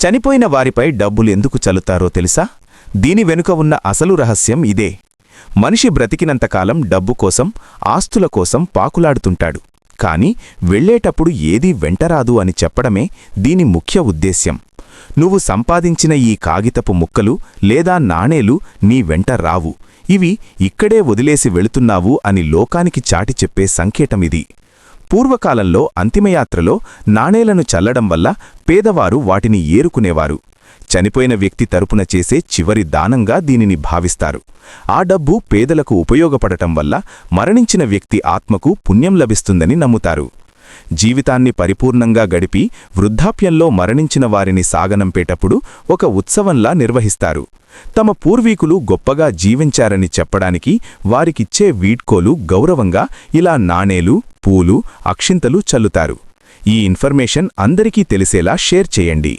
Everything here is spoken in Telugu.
చనిపోయిన వారిపై డబ్బులు ఎందుకు చల్లుతారో తెలుసా? దీని వెనుక ఉన్న అసలు రహస్యం ఇదే. మనిషి బ్రతికినంతకాలం డబ్బు కోసం, ఆస్తుల కోసం పాకులాడుతుంటాడు. కాని వెళ్ళేటప్పుడు ఏదీ వెంటరాదు అని చెప్పడమే దీని ముఖ్య ఉద్దేశ్యం. నువ్వు సంపాదించిన ఈ కాగితపు ముక్కలు లేదా నాణేలు నీ వెంట రావు. ఇవి ఇక్కడే వదిలేసి వెళుతున్నావు అని లోకానికి చాటి చెప్పే సంకేతమిది. పూర్వకాలంలో అంతిమయాత్రలో నాణేలను చల్లడం వల్ల పేదవారు వాటిని ఏరుకునేవారు. చనిపోయిన వ్యక్తి తరపున చేసే చివరి దానంగా దీనిని భావిస్తారు. ఆ డబ్బు పేదలకు ఉపయోగపడటం వల్ల మరణించిన వ్యక్తి ఆత్మకు పుణ్యం లభిస్తుందని నమ్ముతారు. జీవితాన్ని పరిపూర్ణంగా గడిపి వృద్ధాప్యంలో మరణించిన వారిని సాగనంపేటప్పుడు ఒక ఉత్సవంలా నిర్వహిస్తారు. తమ పూర్వీకులు గొప్పగా జీవించారని చెప్పడానికి వారికిచ్చే వీడ్కోలు గౌరవంగా ఇలా నాణేలు, పూలు, అక్షింతలు చల్లుతారు. ఈ ఇన్ఫర్మేషన్ అందరికీ తెలిసేలా షేర్ చేయండి.